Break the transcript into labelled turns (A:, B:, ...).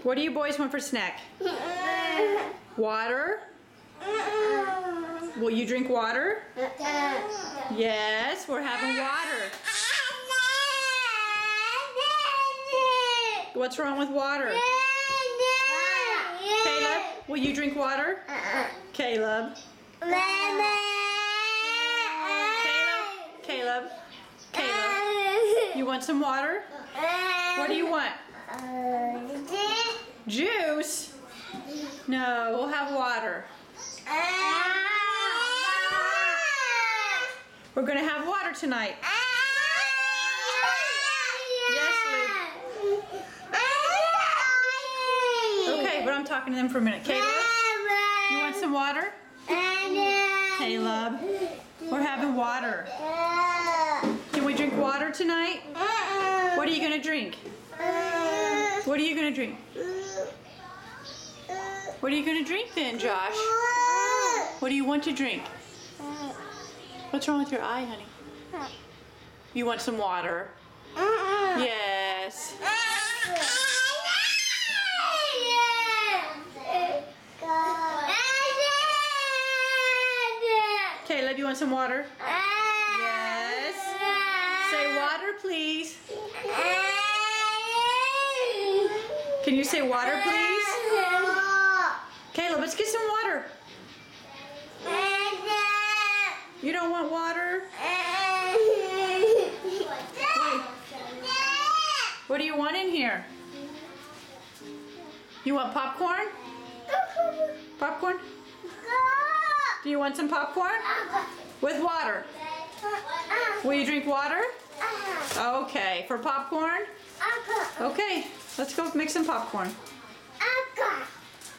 A: What do you boys want for snack? Water? Will you drink water? Yes, we're having water. What's wrong with water? Caleb, will you drink water? Caleb. Caleb. Caleb. You want some water? What do you want? Juice? No, we'll have water. We're going to have water tonight. Yes, Luke. Okay, but I'm talking to them for a minute. Caleb, you want some water? Caleb, we're having water. Can we drink water tonight? What are you going to drink? What are you going to drink? What are you going to drink then, Josh? What do you want to drink? What's wrong with your eye, honey? You want some water? Yes. Caleb, you want some water? Yes. Say water, please. Can you say water, please? Caleb, let's get some water. You don't want water? What do you want in here? You want popcorn? Popcorn? Do you want some popcorn? With water? Will you drink water? Okay, for popcorn? Okay, let's go make some popcorn.